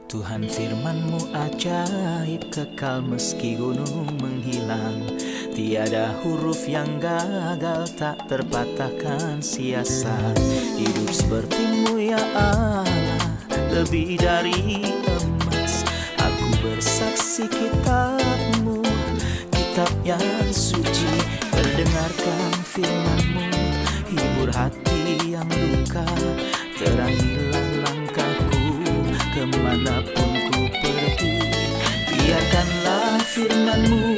Tuhan firman-Mu ajaib, kekal meski gunung menghilang. Tiada huruf yang gagal, tak terpatahkan siasat. Hidup seperti-Mu ya Allah, lebih dari emas. Aku bersaksi kitab-Mu, kitab yang suci. Terdengarkan firman-Mu, hibur hati yang luka. Terangilah langkahku kemanapun ku pergi. Biarkanlah firman-Mu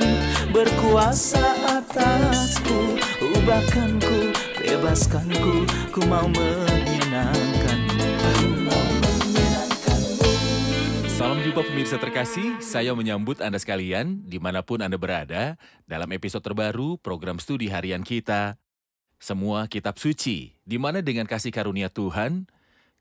berkuasa atasku. Ubahkanku, bebaskanku, ku mau menyenangkan-Mu. Aku mau menyenangkan-Mu. Salam jumpa pemirsa terkasih, saya menyambut Anda sekalian dimanapun Anda berada dalam episode terbaru program studi harian kita, Semua Kitab Suci, di mana dengan kasih karunia Tuhan,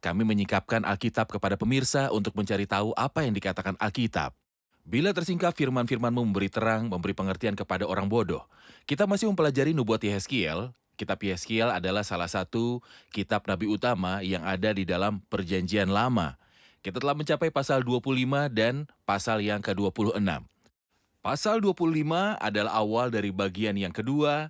kami menyingkapkan Alkitab kepada pemirsa untuk mencari tahu apa yang dikatakan Alkitab. Bila tersingkap firman-firman-Mu memberi terang, memberi pengertian kepada orang bodoh. Kita masih mempelajari nubuat Yehezkiel. Kitab Yehezkiel adalah salah satu kitab nabi utama yang ada di dalam Perjanjian Lama. Kita telah mencapai pasal 25 dan pasal yang ke-26. Pasal 25 adalah awal dari bagian yang kedua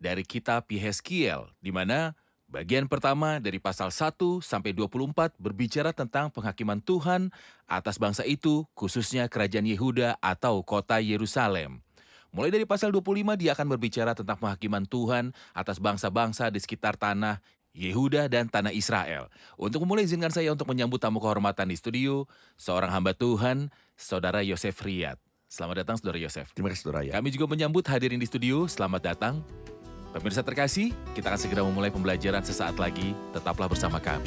dari kitab Yehezkiel, di mana bagian pertama dari pasal 1 sampai 24 berbicara tentang penghakiman Tuhan atas bangsa itu, khususnya kerajaan Yehuda atau kota Yerusalem. Mulai dari pasal 25 dia akan berbicara tentang penghakiman Tuhan atas bangsa-bangsa di sekitar tanah Yehuda dan tanah Israel. Untuk memulai, izinkan saya untuk menyambut tamu kehormatan di studio, seorang hamba Tuhan, Saudara Yosef Riyad. Selamat datang, Saudara Yosef. Terima kasih, Saudara. Kami juga menyambut hadirin di studio, selamat datang. Pemirsa terkasih, kita akan segera memulai pembelajaran sesaat lagi. Tetaplah bersama kami.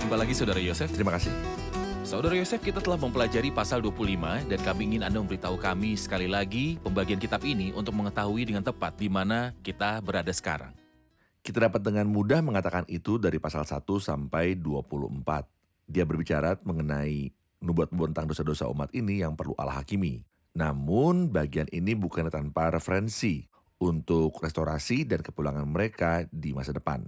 Jumpa lagi, Saudara Yosef. Terima kasih. Saudara Yosef, kita telah mempelajari pasal 25 dan kami ingin Anda memberitahu kami sekali lagi pembagian kitab ini untuk mengetahui dengan tepat di mana kita berada sekarang. Kita dapat dengan mudah mengatakan itu dari pasal 1 sampai 24. Dia berbicara mengenai nubuat-nubuat tentang dosa-dosa umat ini yang perlu Allah hakimi. Namun bagian ini bukan tanpa referensi untuk restorasi dan kepulangan mereka di masa depan.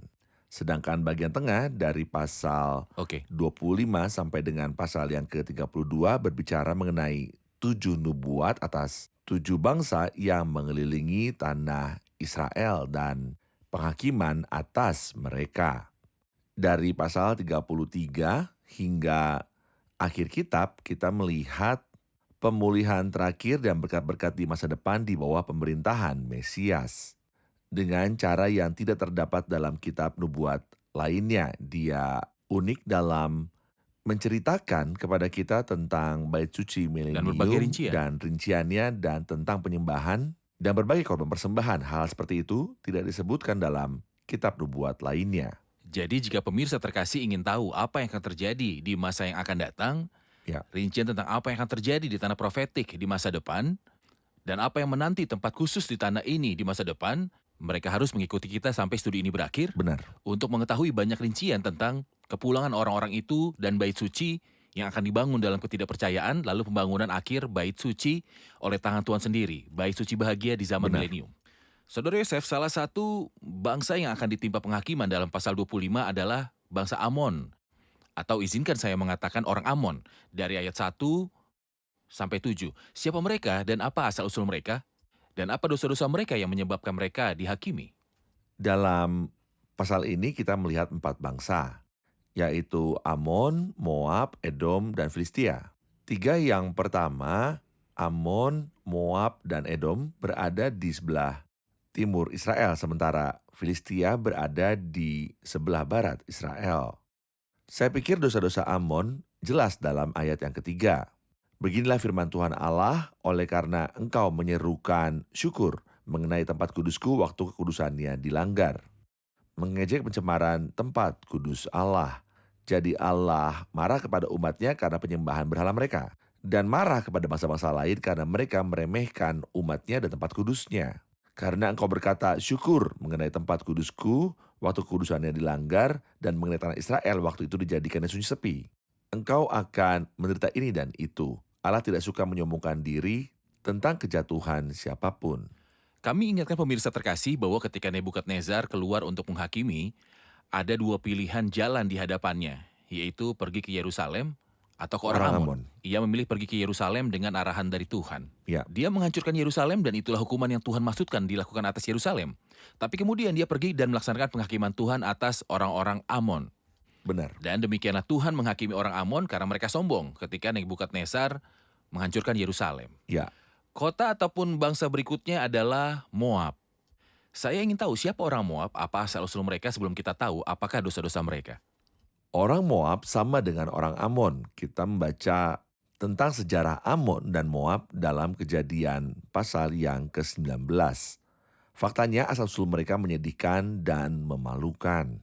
Sedangkan bagian tengah dari pasal 25 sampai dengan pasal yang ke-32 berbicara mengenai 7 nubuat atas 7 bangsa yang mengelilingi tanah Israel dan penghakiman atas mereka. Dari pasal 33 hingga akhir kitab, kita melihat pemulihan terakhir dan berkat-berkat di masa depan di bawah pemerintahan Mesias. Dengan cara yang tidak terdapat dalam kitab nubuat lainnya. Dia unik dalam menceritakan kepada kita tentang bait suci milenium dan rinciannya dan tentang penyembahan dan berbagai korban persembahan. Hal seperti itu tidak disebutkan dalam kitab nubuat lainnya. Jadi jika pemirsa terkasih ingin tahu apa yang akan terjadi di masa yang akan datang, rincian tentang apa yang akan terjadi di tanah profetik di masa depan, dan apa yang menanti tempat khusus di tanah ini di masa depan, mereka harus mengikuti kita sampai studi ini berakhir. Benar. Untuk mengetahui banyak rincian tentang kepulangan orang-orang itu dan bait suci yang akan dibangun dalam ketidakpercayaan, lalu pembangunan akhir bait suci oleh tangan Tuhan sendiri, bait suci bahagia di zaman milenium. Saudara Yosef, salah satu bangsa yang akan ditimpa penghakiman dalam pasal 25 adalah bangsa Amon. Atau izinkan saya mengatakan orang Amon dari ayat 1 sampai 7. Siapa mereka dan apa asal-usul mereka? Dan apa dosa-dosa mereka yang menyebabkan mereka dihakimi? Dalam pasal ini kita melihat 4 bangsa, yaitu Amon, Moab, Edom, dan Filistia. 3 yang pertama, Amon, Moab, dan Edom berada di sebelah timur Israel, sementara Filistia berada di sebelah barat Israel. Saya pikir dosa-dosa Amon jelas dalam ayat yang ketiga. Beginilah firman Tuhan Allah, oleh karena engkau menyerukan syukur mengenai tempat kudusku waktu kekudusannya dilanggar. Mengejek pencemaran tempat kudus Allah. Jadi Allah marah kepada umatnya karena penyembahan berhala mereka. Dan marah kepada bangsa-bangsa lain karena mereka meremehkan umatnya dan tempat kudusnya. Karena engkau berkata syukur mengenai tempat kudusku, waktu kudusannya dilanggar, dan mengenai tanah Israel waktu itu dijadikannya sunyi sepi. Engkau akan menderita ini dan itu. Allah tidak suka menyombongkan diri tentang kejatuhan siapapun. Kami ingatkan pemirsa terkasih bahwa ketika Nebukadnezar keluar untuk menghakimi, ada dua pilihan jalan di hadapannya, yaitu pergi ke Yerusalem atau ke orang Orang Amon. Amon. Ia memilih pergi ke Yerusalem dengan arahan dari Tuhan. Ya. Dia menghancurkan Yerusalem dan itulah hukuman yang Tuhan maksudkan dilakukan atas Yerusalem. Tapi kemudian dia pergi dan melaksanakan penghakiman Tuhan atas orang-orang Amon. Benar. Dan demikianlah Tuhan menghakimi orang Amon karena mereka sombong ketika Nebukadnezar menghancurkan Yerusalem. Ya. Kota ataupun bangsa berikutnya adalah Moab. Saya ingin tahu siapa orang Moab, apa asal-usul mereka sebelum kita tahu apakah dosa-dosa mereka. Orang Moab sama dengan orang Amon. Kita membaca tentang sejarah Amon dan Moab dalam Kejadian pasal yang ke-19. Faktanya asal-usul mereka menyedihkan dan memalukan.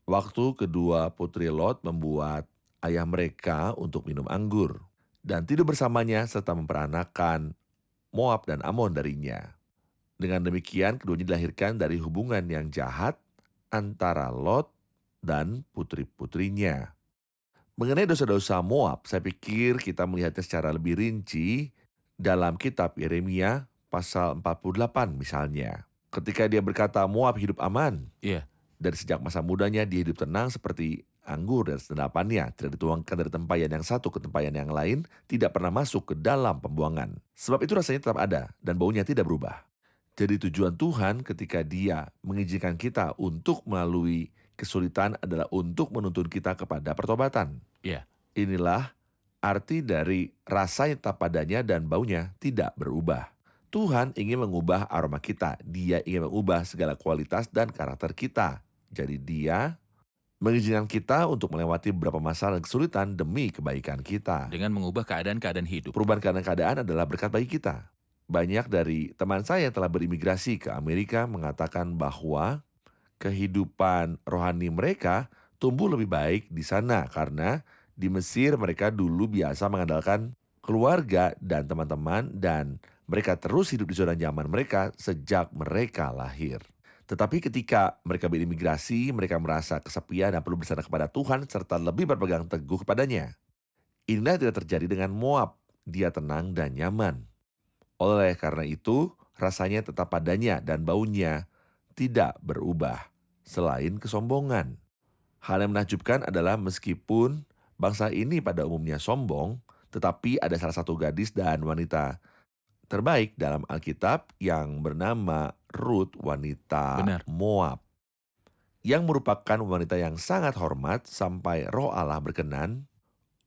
Waktu kedua putri Lot membuat ayah mereka untuk minum anggur dan tidur bersamanya serta memperanakan Moab dan Amon darinya. Dengan demikian keduanya dilahirkan dari hubungan yang jahat antara Lot dan putri-putrinya. Mengenai dosa-dosa Moab, saya pikir kita melihatnya secara lebih rinci dalam kitab Yeremia pasal 48 misalnya. Ketika dia berkata Moab hidup aman. Iya. Dari sejak masa mudanya dia hidup tenang seperti anggur dan senapannya, tidak dituangkan dari tempayan yang satu ke tempayan yang lain, tidak pernah masuk ke dalam pembuangan. Sebab itu rasanya tetap ada dan baunya tidak berubah. Jadi tujuan Tuhan ketika dia mengizinkan kita untuk melalui kesulitan adalah untuk menuntun kita kepada pertobatan. Iya. Inilah arti dari rasa yang tetap padanya dan baunya tidak berubah. Tuhan ingin mengubah aroma kita. Dia ingin mengubah segala kualitas dan karakter kita. Jadi dia mengizinkan kita untuk melewati beberapa masalah dan kesulitan demi kebaikan kita. Dengan mengubah keadaan-keadaan hidup. Perubahan keadaan adalah berkat bagi kita. Banyak dari teman saya yang telah berimigrasi ke Amerika mengatakan bahwa kehidupan rohani mereka tumbuh lebih baik di sana karena di Mesir mereka dulu biasa mengandalkan keluarga dan teman-teman dan mereka terus hidup di zona nyaman mereka sejak mereka lahir. Tetapi ketika mereka berimigrasi, mereka merasa kesepian dan perlu bersandar kepada Tuhan serta lebih berpegang teguh kepadanya. Inilah tidak terjadi dengan Moab. Dia tenang dan nyaman. Oleh karena itu, rasanya tetap padanya dan baunya tidak berubah, selain kesombongan. Hal yang menakjubkan adalah meskipun bangsa ini pada umumnya sombong, tetapi ada salah satu gadis dan wanita terbaik dalam Alkitab yang bernama Ruth, wanita Benar. Moab, yang merupakan wanita yang sangat hormat sampai Roh Allah berkenan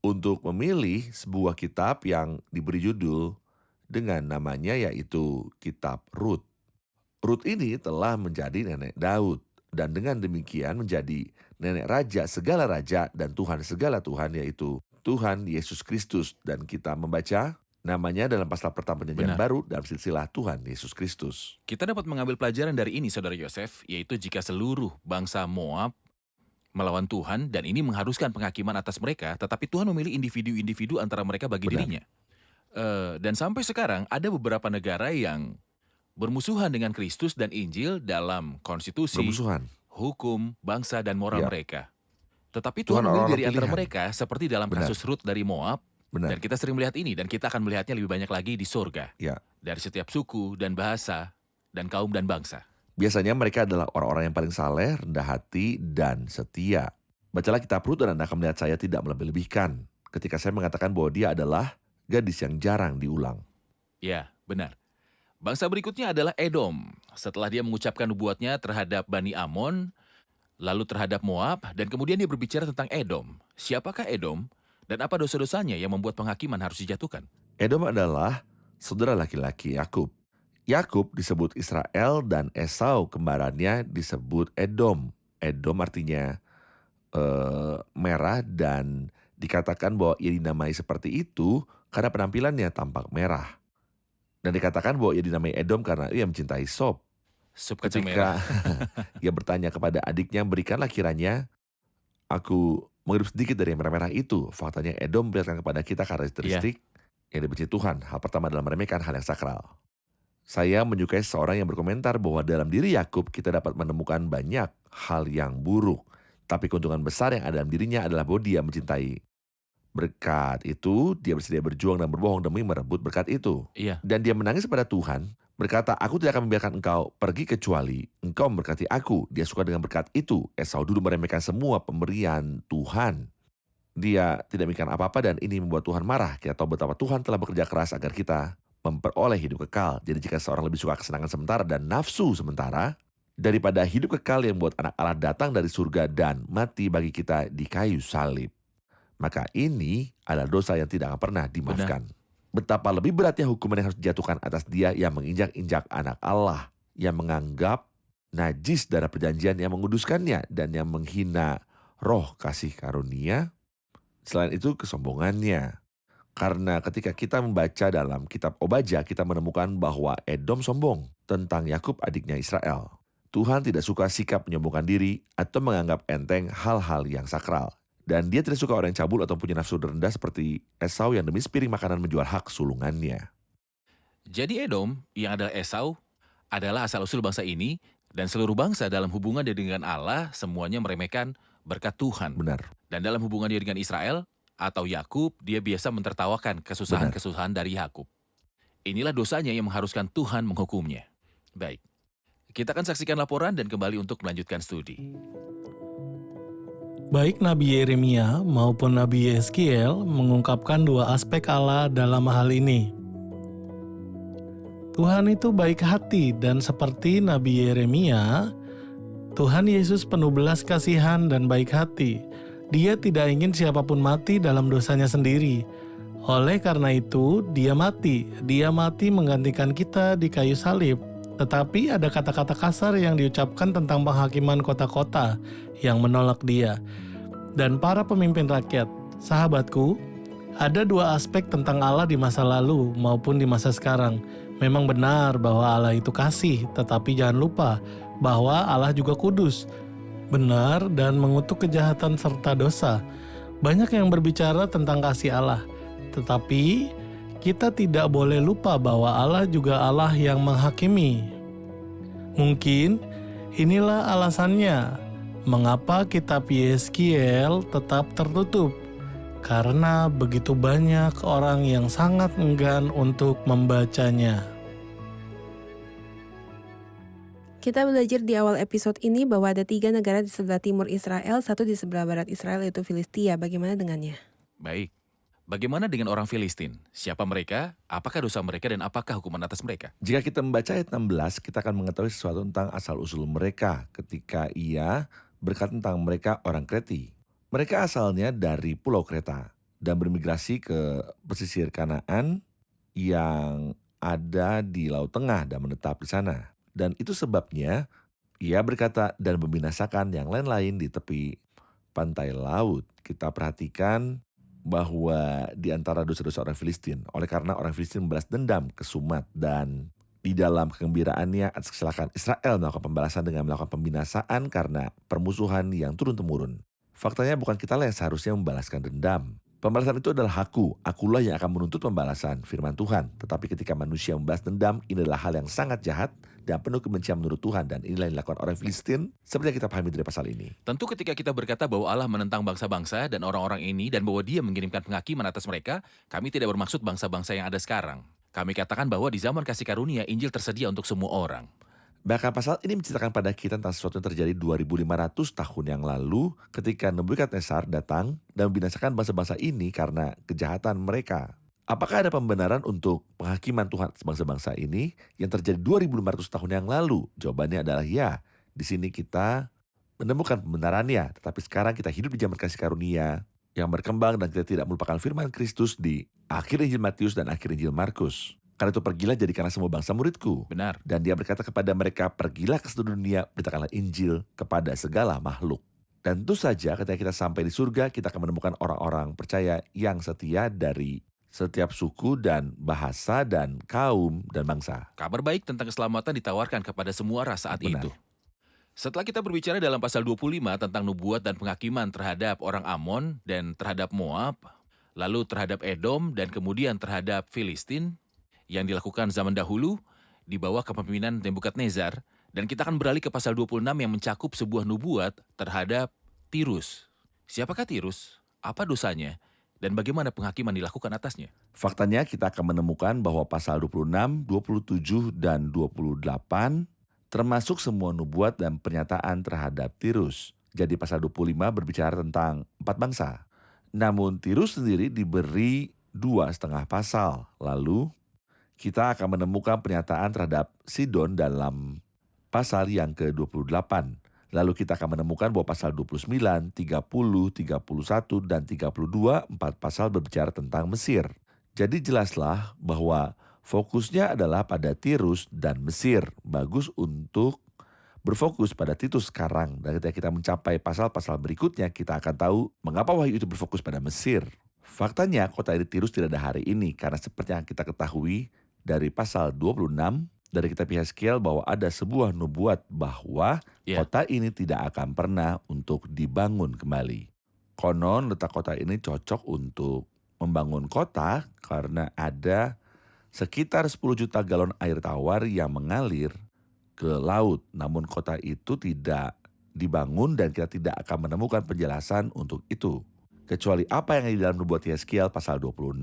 untuk memilih sebuah kitab yang diberi judul dengan namanya yaitu Kitab Rut. Rut ini telah menjadi nenek Daud dan dengan demikian menjadi nenek raja segala raja dan Tuhan segala Tuhan yaitu Tuhan Yesus Kristus. Dan kita membaca namanya dalam pasal pertama perjanjian Benar. baru dalam silsilah Tuhan Yesus Kristus. Kita dapat mengambil pelajaran dari ini, Saudara Yosef, yaitu jika seluruh bangsa Moab melawan Tuhan dan ini mengharuskan penghakiman atas mereka, tetapi Tuhan memilih individu-individu antara mereka bagi Benar. dirinya. Dan sampai sekarang ada beberapa negara yang bermusuhan dengan Kristus dan Injil dalam konstitusi, Bermusuhan. hukum, bangsa, dan moral Ya. mereka. Tetapi Tuhan Tuhan memilih orang-orang dari antara pilihan. mereka seperti dalam Benar. kasus Rut dari Moab, Benar. dan kita sering melihat ini dan kita akan melihatnya lebih banyak lagi di surga. Ya. Dari setiap suku dan bahasa dan kaum dan bangsa. Biasanya mereka adalah orang-orang yang paling saleh, rendah hati, dan setia. Bacalah kitab Rut dan Anda akan melihat saya tidak melebih-lebihkan ketika saya mengatakan bahwa dia adalah gadis yang jarang diulang. Ya, benar. Bangsa berikutnya adalah Edom. Setelah dia mengucapkan nubuatnya terhadap Bani Amon, lalu terhadap Moab, dan kemudian dia berbicara tentang Edom. Siapakah Edom? Dan apa dosa-dosanya yang membuat penghakiman harus dijatuhkan? Edom adalah saudara laki-laki Yakub. Yakub disebut Israel dan Esau kembarannya disebut Edom. Edom artinya merah dan dikatakan bahwa ia dinamai seperti itu karena penampilannya tampak merah. Dan dikatakan bahwa ia dinamai Edom karena ia mencintai sop. Sup kacang merah. Ketika ia bertanya kepada adiknya, berikanlah kiranya aku menghirup sedikit dari yang merah-merah itu. Faktanya Edom memperlihatkan kepada kita karakteristik yang dibenci Tuhan. Hal pertama adalah meremehkan hal yang sakral. Saya menyukai seorang yang berkomentar bahwa dalam diri Yakub kita dapat menemukan banyak hal yang buruk. Tapi keuntungan besar yang ada dalam dirinya adalah bahwa dia mencintai berkat itu, dia bersedia berjuang dan berbohong demi merebut berkat itu. Iya, Dan dia menangis pada Tuhan, berkata, "Aku tidak akan membiarkan engkau pergi kecuali engkau memberkati aku." Dia suka dengan berkat itu. Esau dulu meremehkan semua pemberian Tuhan. Dia tidak memikirkan apa-apa dan ini membuat Tuhan marah. Kita tahu betapa Tuhan telah bekerja keras agar kita memperoleh hidup kekal. Jadi jika seorang lebih suka kesenangan sementara dan nafsu sementara, daripada hidup kekal yang membuat anak Allah datang dari surga dan mati bagi kita di kayu salib, maka ini adalah dosa yang tidak akan pernah dimaafkan. Betapa lebih beratnya hukuman yang harus dijatuhkan atas dia yang menginjak-injak anak Allah, yang menganggap najis darah perjanjian yang menguduskannya, dan yang menghina roh kasih karunia. Selain itu kesombongannya. Karena ketika kita membaca dalam kitab Obadja, kita menemukan bahwa Edom sombong tentang Yakub adiknya Israel. Tuhan tidak suka sikap menyombongkan diri atau menganggap enteng hal-hal yang sakral. Dan dia tidak suka orang yang cabul atau punya nafsu rendah seperti Esau yang demi sepiring makanan menjual hak sulungannya. jadi Edom yang adalah Esau adalah asal-usul bangsa ini dan seluruh bangsa dalam hubungannya dengan Allah semuanya meremehkan berkat Tuhan. Benar. Dan dalam hubungan dia dengan Israel atau Yakub, dia biasa mentertawakan kesusahan-kesusahan dari Yakub. Inilah dosanya yang mengharuskan Tuhan menghukumnya. Baik, kita akan saksikan laporan dan kembali untuk melanjutkan studi. Baik Nabi Yeremia maupun Nabi Yeskiel mengungkapkan dua aspek Allah dalam hal ini. Tuhan itu baik hati dan seperti Nabi Yeremia, Tuhan Yesus penuh belas kasihan dan baik hati. Dia tidak ingin siapapun mati dalam dosanya sendiri. Oleh karena itu, dia mati. Dia mati menggantikan kita di kayu salib. Tetapi ada kata-kata kasar yang diucapkan tentang penghakiman kota-kota yang menolak dia. Dan para pemimpin rakyat, sahabatku, ada dua aspek tentang Allah di masa lalu maupun di masa sekarang. Memang benar bahwa Allah itu kasih, tetapi jangan lupa bahwa Allah juga kudus, benar dan mengutuk kejahatan serta dosa. Banyak yang berbicara tentang kasih Allah, tetapi kita tidak boleh lupa bahwa Allah juga Allah yang menghakimi. Mungkin inilah alasannya mengapa kitab Yeskiel tetap tertutup, karena begitu banyak orang yang sangat enggan untuk membacanya. Kita belajar di awal episode ini bahwa ada 3 negara di sebelah timur Israel, 1 di sebelah barat Israel yaitu Filistia. Bagaimana dengannya? Baik, bagaimana dengan orang Filistin? Siapa mereka? Apakah dosa mereka dan apakah hukuman atas mereka? Jika kita membaca ayat 16, kita akan mengetahui sesuatu tentang asal-usul mereka ketika ia berkata tentang mereka orang Kreti. Mereka asalnya dari Pulau Kreta dan bermigrasi ke pesisir Kanaan yang ada di Laut Tengah dan menetap di sana. Dan itu sebabnya ia berkata dan membinasakan yang lain-lain di tepi pantai laut. Kita perhatikan bahwa di antara dosa-dosa orang Filistin, oleh karena orang Filistin membalas dendam ke Sumat dan di dalam kegembiraannya atas kecelakaan Israel melakukan pembalasan dengan melakukan pembinasaan karena permusuhan yang turun-temurun. Faktanya bukan kita yang seharusnya membalaskan dendam. Pembalasan itu adalah akulah yang akan menuntut pembalasan, firman Tuhan. Tetapi ketika manusia membalas dendam, ini adalah hal yang sangat jahat dan penuh kebencian menurut Tuhan. Dan inilah yang dilakukan orang Filistin seperti yang kita pahami dari pasal ini. Tentu ketika kita berkata bahwa Allah menentang bangsa-bangsa dan orang-orang ini dan bahwa dia mengirimkan penghakiman atas mereka, kami tidak bermaksud bangsa-bangsa yang ada sekarang. Kami katakan bahwa di zaman kasih karunia, Injil tersedia untuk semua orang. Bahkan pasal ini menceritakan pada kita tentang sesuatu yang terjadi 2.500 tahun yang lalu ketika Nebukadnezar datang dan membinasakan bangsa-bangsa ini karena kejahatan mereka. Apakah ada pembenaran untuk penghakiman Tuhan atas bangsa-bangsa ini yang terjadi 2.500 tahun yang lalu? Jawabannya adalah ya. Di sini kita menemukan pembenarannya, tetapi sekarang kita hidup di zaman kasih karunia yang berkembang dan kita tidak melupakan firman Kristus di akhir Injil Matius dan akhir Injil Markus. Karena itu pergilah jadikanlah semua bangsa muridku. Benar. Dan dia berkata kepada mereka, pergilah ke seluruh dunia, beritakanlah Injil kepada segala makhluk. Dan tentu saja ketika kita sampai di surga, kita akan menemukan orang-orang percaya yang setia dari setiap suku dan bahasa dan kaum dan bangsa. Kabar baik tentang keselamatan ditawarkan kepada semua ras saat Benar. itu. Setelah kita berbicara dalam pasal 25 tentang nubuat dan penghakiman terhadap orang Amon dan terhadap Moab, lalu terhadap Edom dan kemudian terhadap Filistin, yang dilakukan zaman dahulu, di bawah kepemimpinan Nebukadnezar, dan kita akan beralih ke pasal 26 yang mencakup sebuah nubuat terhadap Tirus. Siapakah Tirus? Apa dosanya? Dan bagaimana penghakiman dilakukan atasnya? Faktanya kita akan menemukan bahwa pasal 26, 27, dan 28 termasuk semua nubuat dan pernyataan terhadap Tirus. Jadi pasal 25 berbicara tentang 4 bangsa. Namun Tirus sendiri diberi 2,5 pasal. Lalu kita akan menemukan pernyataan terhadap Sidon dalam pasal yang ke-28. Lalu kita akan menemukan bahwa pasal 29, 30, 31, dan 32, 4 pasal berbicara tentang Mesir. Jadi jelaslah bahwa fokusnya adalah pada Tirus dan Mesir. Bagus untuk berfokus pada Titus sekarang. Dan ketika kita mencapai pasal-pasal berikutnya, kita akan tahu mengapa wahyu itu berfokus pada Mesir. Faktanya kota ini Tirus tidak ada hari ini karena seperti yang kita ketahui dari pasal 26, dari kitab Yeskiel bahwa ada sebuah nubuat bahwa kota ini tidak akan pernah untuk dibangun kembali. Konon letak kota ini cocok untuk membangun kota karena ada sekitar 10 juta galon air tawar yang mengalir ke laut. Namun kota itu tidak dibangun dan kita tidak akan menemukan penjelasan untuk itu. Kecuali apa yang ada di dalam nubuat Yeskiel pasal 26.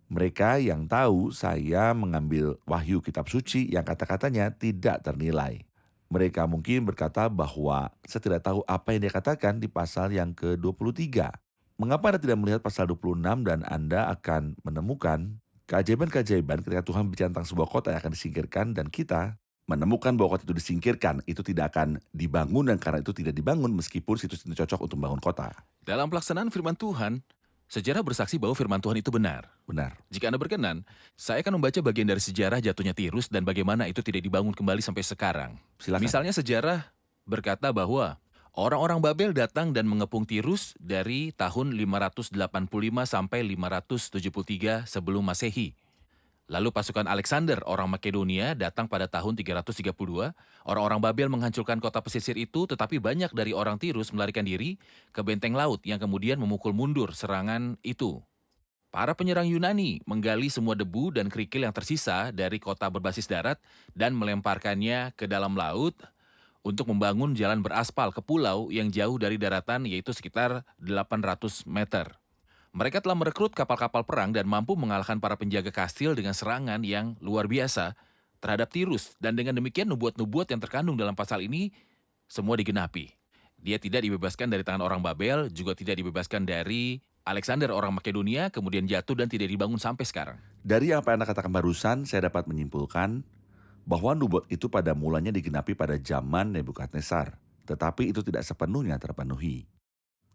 Mereka yang tahu saya mengambil wahyu kitab suci yang kata-katanya tidak ternilai. Mereka mungkin berkata bahwa saya tidak tahu apa yang dia katakan di pasal yang ke-23. Mengapa Anda tidak melihat pasal 26 dan Anda akan menemukan keajaiban-keajaiban ketika Tuhan bicara tentang sebuah kota yang akan disingkirkan dan kita menemukan bahwa kota itu disingkirkan, itu tidak akan dibangun dan karena itu tidak dibangun meskipun situs itu cocok untuk membangun kota. Dalam pelaksanaan firman Tuhan, sejarah bersaksi bahwa firman Tuhan itu benar. Benar. Jika Anda berkenan, saya akan membaca bagian dari sejarah jatuhnya Tirus dan bagaimana itu tidak dibangun kembali sampai sekarang. Silakan. Misalnya sejarah berkata bahwa orang-orang Babel datang dan mengepung Tirus dari tahun 585 sampai 573 sebelum Masehi. Lalu pasukan Alexander, orang Makedonia, datang pada tahun 332. Orang-orang Babel menghancurkan kota pesisir itu, tetapi banyak dari orang Tirus melarikan diri ke benteng laut yang kemudian memukul mundur serangan itu. Para penyerang Yunani menggali semua debu dan kerikil yang tersisa dari kota berbasis darat dan melemparkannya ke dalam laut untuk membangun jalan beraspal ke pulau yang jauh dari daratan, yaitu sekitar 800 meter. Mereka telah merekrut kapal-kapal perang dan mampu mengalahkan para penjaga kastil dengan serangan yang luar biasa terhadap Tirus. Dan dengan demikian nubuat-nubuat yang terkandung dalam pasal ini semua digenapi. Dia tidak dibebaskan dari tangan orang Babel, juga tidak dibebaskan dari Alexander orang Makedonia, kemudian jatuh dan tidak dibangun sampai sekarang. Dari apa yang Anda katakan barusan, saya dapat menyimpulkan bahwa nubuat itu pada mulanya digenapi pada zaman Nebukadnezar. Tetapi itu tidak sepenuhnya terpenuhi.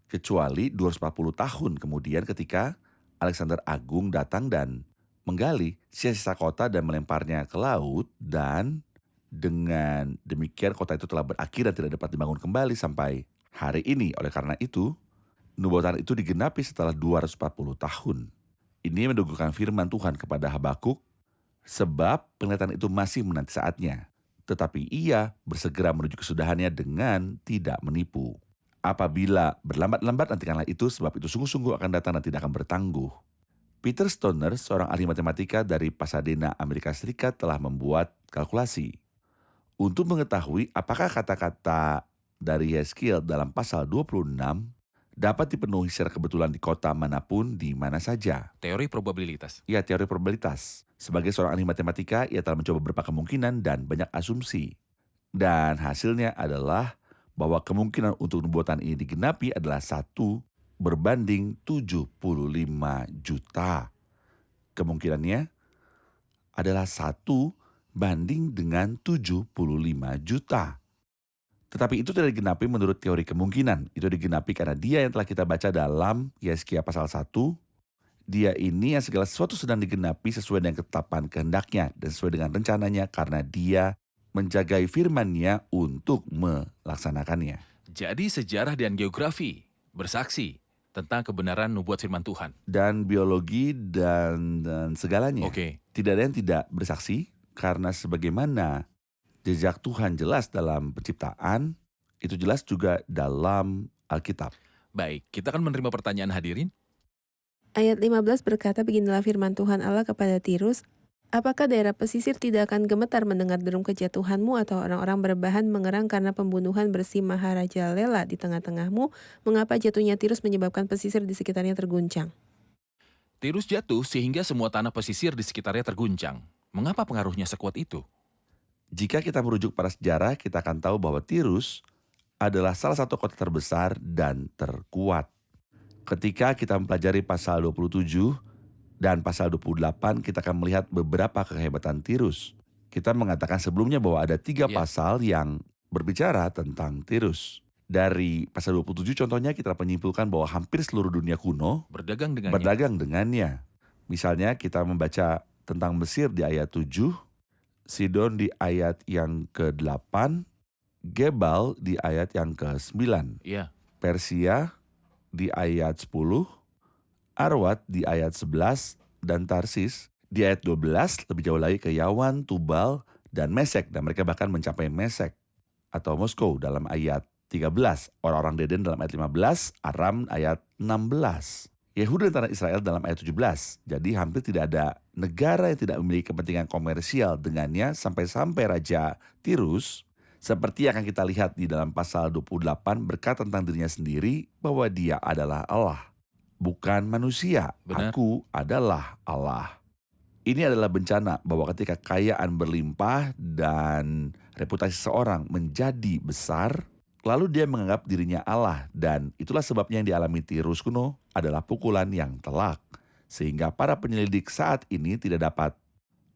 Kecuali 240 tahun kemudian ketika Alexander Agung datang dan menggali sisa-sisa kota dan melemparnya ke laut, dan dengan demikian kota itu telah berakhir dan tidak dapat dibangun kembali sampai hari ini. Oleh karena itu, nubuatan itu digenapi setelah 240 tahun. Ini mendudukan firman Tuhan kepada Habakuk, sebab penglihatan itu masih menanti saatnya. Tetapi ia bersegera menuju kesudahannya dengan tidak menipu. Apabila berlambat-lambat nantikanlah itu, sebab itu sungguh-sungguh akan datang dan tidak akan bertangguh. Peter Stoner, seorang ahli matematika dari Pasadena, Amerika Serikat, telah membuat kalkulasi untuk mengetahui apakah kata-kata dari Yeskiel dalam pasal 26 dapat dipenuhi secara kebetulan di kota manapun, di mana saja. Teori probabilitas. Ya, teori probabilitas. Sebagai seorang ahli matematika, ia telah mencoba beberapa kemungkinan dan banyak asumsi. Dan hasilnya adalah bahwa kemungkinan untuk nubuatan ini digenapi adalah 1 berbanding 75 juta. Kemungkinannya adalah 1 banding dengan 75 juta. Tetapi itu tidak digenapi menurut teori kemungkinan. Itu digenapi karena dia yang telah kita baca dalam Yeskiel pasal 1. Dia ini yang segala sesuatu sedang digenapi sesuai dengan ketetapan kehendaknya dan sesuai dengan rencananya karena dia menjagai firman-Nya untuk melaksanakannya. Jadi sejarah dan geografi bersaksi tentang kebenaran nubuat firman Tuhan. Dan biologi dan segalanya. Oke. Tidak ada yang tidak bersaksi karena sebagaimana jejak Tuhan jelas dalam penciptaan, itu jelas juga dalam Alkitab. Baik, kita akan menerima pertanyaan hadirin. Ayat 15 berkata, beginilah firman Tuhan Allah kepada Tirus, Apakah daerah pesisir tidak akan gemetar mendengar derum kejatuhanmu atau orang-orang berbahan mengerang karena pembunuhan bersih Maharajalela di tengah-tengahmu? Mengapa jatuhnya Tirus menyebabkan pesisir di sekitarnya terguncang? Tirus jatuh sehingga semua tanah pesisir di sekitarnya terguncang. Mengapa pengaruhnya sekuat itu? Jika kita merujuk pada sejarah, kita akan tahu bahwa Tirus adalah salah satu kota terbesar dan terkuat. Ketika kita mempelajari pasal 27 dan pasal 28, kita akan melihat beberapa kehebatan Tirus. Kita mengatakan sebelumnya bahwa ada 3 Ya. pasal yang berbicara tentang Tirus. Dari pasal 27 contohnya kita menyimpulkan bahwa hampir seluruh dunia kuno berdagang dengannya. Misalnya kita membaca tentang Mesir di ayat 7, Sidon di ayat yang ke-8, Gebal di ayat yang ke-9, Ya. Persia di ayat 10, Arwad di ayat 11, dan Tarsis di ayat 12, lebih jauh lagi ke Yawan, Tubal, dan Mesek. Dan mereka bahkan mencapai Mesek atau Moskow dalam ayat 13. Orang-orang Deden dalam ayat 15, Aram ayat 16. Yehuda dan tanah Israel dalam ayat 17. Jadi hampir tidak ada negara yang tidak memiliki kepentingan komersial dengannya sampai-sampai Raja Tirus, seperti yang akan kita lihat di dalam pasal 28, berkata tentang dirinya sendiri bahwa dia adalah Allah. Bukan manusia, Benar. Aku adalah Allah. Ini adalah bencana bahwa ketika kekayaan berlimpah dan reputasi seseorang menjadi besar, lalu dia menganggap dirinya Allah, dan itulah sebabnya yang dialami Tirus kuno adalah pukulan yang telak. Sehingga para penyelidik saat ini tidak dapat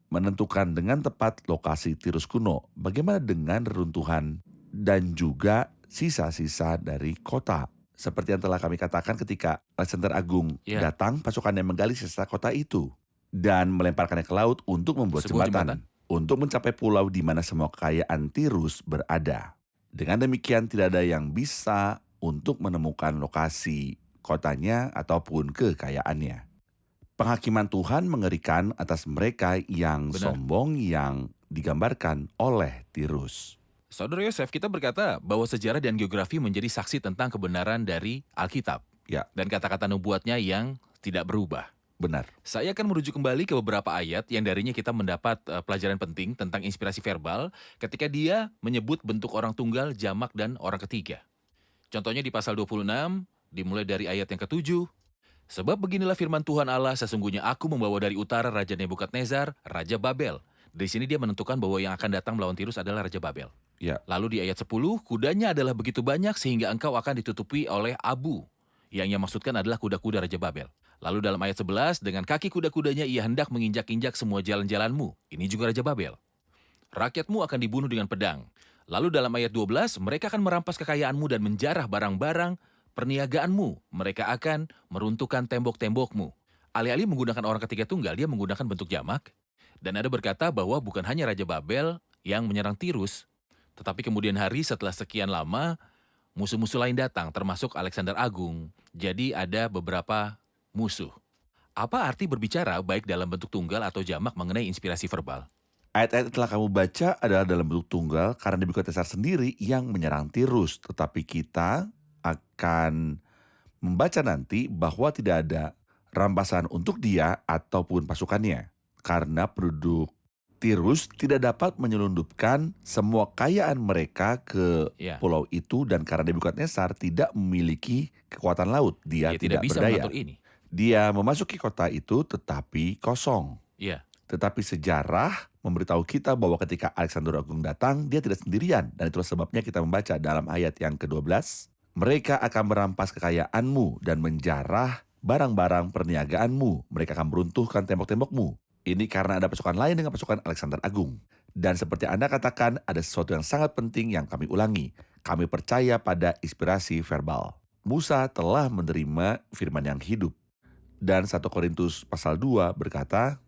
menentukan dengan tepat lokasi Tirus kuno. Bagaimana dengan reruntuhan dan juga sisa-sisa dari kota. Seperti yang telah kami katakan ketika Alexander Agung Ya. datang, pasukannya menggali sisa kota itu dan melemparkannya ke laut untuk membuat Sebuah jembatan untuk mencapai pulau di mana semua kekayaan Tirus berada. Dengan demikian tidak ada yang bisa untuk menemukan lokasi kotanya ataupun kekayaannya. Penghakiman Tuhan mengerikan atas mereka yang Benar. sombong yang digambarkan oleh Tirus. Saudara Yosef, kita berkata bahwa sejarah dan geografi menjadi saksi tentang kebenaran dari Alkitab. Ya. Dan kata-kata nubuatnya yang tidak berubah. Benar. Saya akan merujuk kembali ke beberapa ayat yang darinya kita mendapat pelajaran penting tentang inspirasi verbal ketika dia menyebut bentuk orang tunggal, jamak, dan orang ketiga. Contohnya di pasal 26, dimulai dari ayat yang ke-7. Sebab beginilah firman Tuhan Allah, sesungguhnya aku membawa dari utara Raja Nebukadnezar, Raja Babel. Di sini dia menentukan bahwa yang akan datang melawan Tirus adalah Raja Babel. Ya. Lalu di ayat 10, kudanya adalah begitu banyak sehingga engkau akan ditutupi oleh abu. Yang ia maksudkan adalah kuda-kuda Raja Babel. Lalu dalam ayat 11, dengan kaki kuda-kudanya ia hendak menginjak-injak semua jalan-jalanmu. Ini juga Raja Babel. Rakyatmu akan dibunuh dengan pedang. Lalu dalam ayat 12, mereka akan merampas kekayaanmu dan menjarah barang-barang perniagaanmu. Mereka akan meruntuhkan tembok-tembokmu. Alih-alih menggunakan orang ketiga tunggal, dia menggunakan bentuk jamak. Dan ada berkata bahwa bukan hanya Raja Babel yang menyerang Tirus, tetapi kemudian hari setelah sekian lama, musuh-musuh lain datang, termasuk Alexander Agung. Jadi ada beberapa musuh. Apa arti berbicara baik dalam bentuk tunggal atau jamak mengenai inspirasi verbal? Ayat-ayat yang telah kamu baca adalah dalam bentuk tunggal karena Nebukadnezar sendiri yang menyerang Tirus. Tetapi kita akan membaca nanti bahwa tidak ada rampasan untuk dia ataupun pasukannya. Karena penduduk Tirus tidak dapat menyelundupkan semua kekayaan mereka ke Ya. pulau itu, dan karena Nebukadnezar tidak memiliki kekuatan laut, dia Dia tidak bisa berdaya. mengatur ini. Dia memasuki kota itu tetapi kosong. Ya. Tetapi sejarah memberitahu kita bahwa ketika Alexander Agung datang, dia tidak sendirian. Dan itulah sebabnya kita membaca dalam ayat yang ke-12, mereka akan merampas kekayaanmu dan menjarah barang-barang perniagaanmu. Mereka akan meruntuhkan tembok-tembokmu. Ini karena ada pasukan lain dengan pasukan Alexander Agung. Dan seperti Anda katakan, ada sesuatu yang sangat penting yang kami ulangi. Kami percaya pada inspirasi verbal. Musa telah menerima firman yang hidup. Dan 1 Korintus pasal 2 berkata,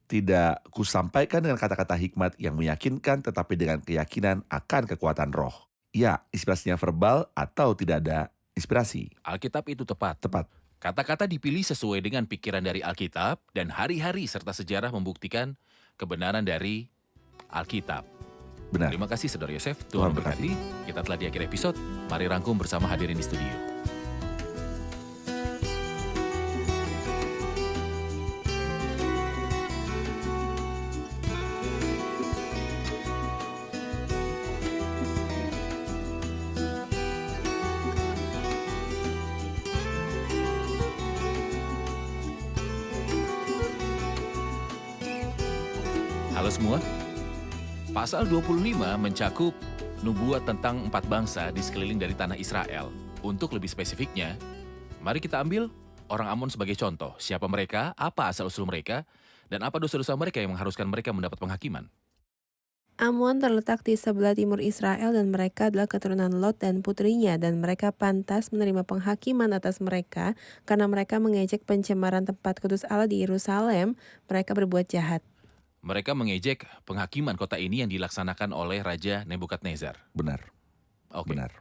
tidak kusampaikan dengan kata-kata hikmat yang meyakinkan, tetapi dengan keyakinan akan kekuatan roh. Ya, inspirasinya verbal atau tidak ada inspirasi. Alkitab itu tepat. Tepat. Kata-kata dipilih sesuai dengan pikiran dari Alkitab dan hari-hari serta sejarah membuktikan kebenaran dari Alkitab. Benar. Terima kasih Saudara Yosef, Tuhan Tuhan berkati. Kita telah di akhir episode, mari rangkum bersama hadirin di studio. Halo semua. Pasal 25 mencakup nubuat tentang 4 bangsa di sekeliling dari tanah Israel. Untuk lebih spesifiknya, mari kita ambil orang Amon sebagai contoh. Siapa mereka, apa asal-usul mereka, dan apa dosa-dosa mereka yang mengharuskan mereka mendapat penghakiman. Amon terletak di sebelah timur Israel dan mereka adalah keturunan Lot dan putrinya dan mereka pantas menerima penghakiman atas mereka karena mereka mengejek pencemaran tempat kudus Allah di Yerusalem, mereka berbuat jahat. Mereka mengejek penghakiman kota ini yang dilaksanakan oleh Raja Nebukadnezar. Benar, Oke. benar.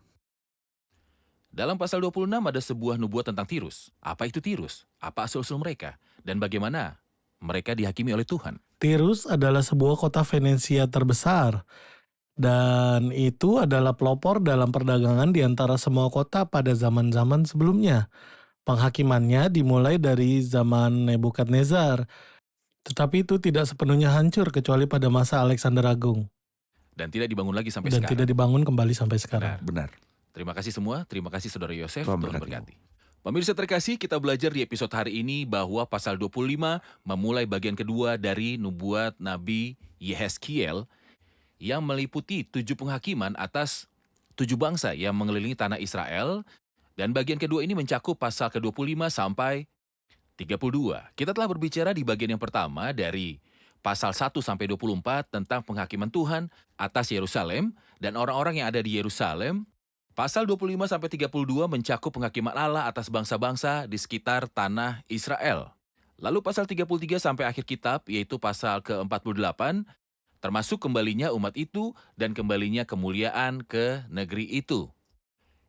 Dalam pasal 26 ada sebuah nubuat tentang Tirus. Apa itu Tirus? Apa asal-usul mereka? Dan bagaimana mereka dihakimi oleh Tuhan? Tirus adalah sebuah kota Venesia terbesar, dan itu adalah pelopor dalam perdagangan di antara semua kota pada zaman-zaman sebelumnya. Penghakimannya dimulai dari zaman Nebukadnezar, tetapi itu tidak sepenuhnya hancur kecuali pada masa Alexander Agung, Dan tidak dibangun lagi sampai dan sekarang. tidak dibangun kembali sampai sekarang. Benar. Terima kasih semua. Terima kasih Saudara Yosef. Tuhan Tuhan berkati. berkati. Pemirsa terkasih, kita belajar di episode hari ini bahwa pasal 25 memulai bagian kedua dari nubuat Nabi Yehezkiel yang meliputi 7 penghakiman atas 7 bangsa yang mengelilingi tanah Israel. Dan bagian kedua ini mencakup pasal ke-25 sampai 32. Kita telah berbicara di bagian yang pertama dari pasal 1 sampai 24 tentang penghakiman Tuhan atas Yerusalem dan orang-orang yang ada di Yerusalem. Pasal 25 sampai 32 mencakup penghakiman Allah atas bangsa-bangsa di sekitar tanah Israel. Lalu pasal 33 sampai akhir kitab yaitu pasal ke-48 termasuk kembalinya umat itu dan kembalinya kemuliaan ke negeri itu.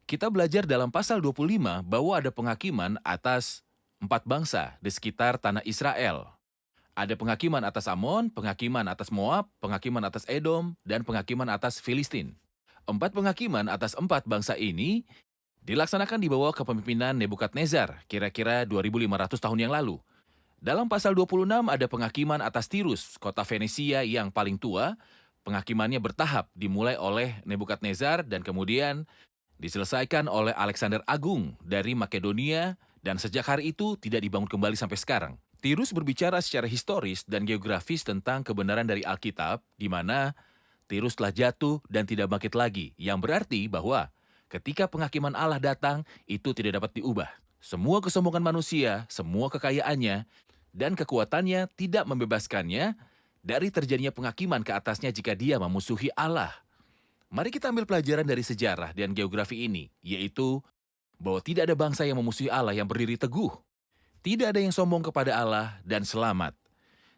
Kita belajar dalam pasal 25 bahwa ada penghakiman atas 4 bangsa di sekitar tanah Israel. Ada penghakiman atas Amon, penghakiman atas Moab, penghakiman atas Edom, dan penghakiman atas Filistin. 4 penghakiman atas 4 bangsa ini dilaksanakan di bawah kepemimpinan Nebukadnezar, kira-kira 2.500 tahun yang lalu. Dalam pasal 26 ada penghakiman atas Tirus, kota Venesia yang paling tua. Penghakimannya bertahap, dimulai oleh Nebukadnezar dan kemudian diselesaikan oleh Alexander Agung dari Makedonia, dan sejak hari itu tidak dibangun kembali sampai sekarang. Tirus berbicara secara historis dan geografis tentang kebenaran dari Alkitab, di mana Tirus telah jatuh dan tidak bangkit lagi, yang berarti bahwa ketika penghakiman Allah datang, itu tidak dapat diubah. Semua kesombongan manusia, semua kekayaannya, dan kekuatannya tidak membebaskannya dari terjadinya penghakiman ke atasnya jika dia memusuhi Allah. Mari kita ambil pelajaran dari sejarah dan geografi ini, yaitu bahwa tidak ada bangsa yang memusuhi Allah yang berdiri teguh. Tidak ada yang sombong kepada Allah dan selamat.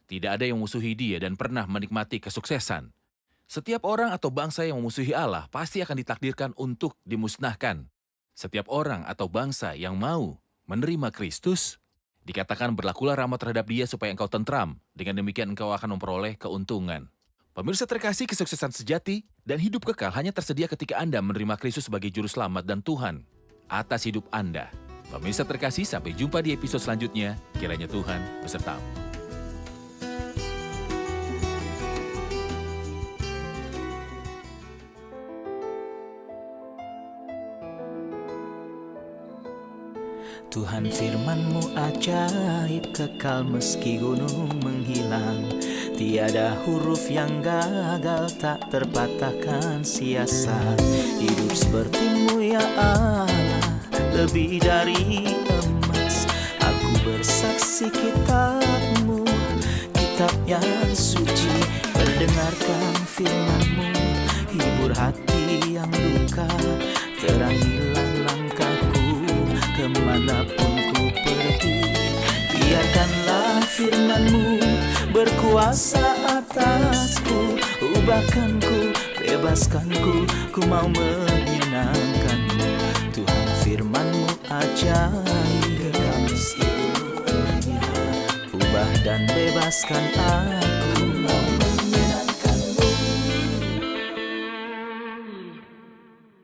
Tidak ada yang memusuhi Dia dan pernah menikmati kesuksesan. Setiap orang atau bangsa yang memusuhi Allah pasti akan ditakdirkan untuk dimusnahkan. Setiap orang atau bangsa yang mau menerima Kristus, dikatakan berlakulah ramah terhadap Dia supaya engkau tentram. Dengan demikian engkau akan memperoleh keuntungan. Pemirsa terkasih, kesuksesan sejati dan hidup kekal hanya tersedia ketika Anda menerima Kristus sebagai Juru Selamat dan Tuhan atas hidup Anda. Pemirsa terkasih, sampai jumpa di episode selanjutnya. Kiranya Tuhan besertamu. Tuhan firman-Mu ajaib, kekal meski gunung menghilang. Tiada huruf yang gagal, tak terpatahkan siasat. Hidup seperti-Mu ya Allah, lebih dari emas. Aku bersaksi kitab-Mu, kitab yang suci. Mendengarkan firman-Mu, hibur hati yang luka. Terangilah langkahku kemanapun ku pergi. Biarkanlah firman-Mu berkuasa atasku. Ubahkanku, bebaskanku, ku mau menyenangkan-Mu. Tuhan firman-Mu ajaib, kekal meski gunung. Ubah dan bebaskan aku.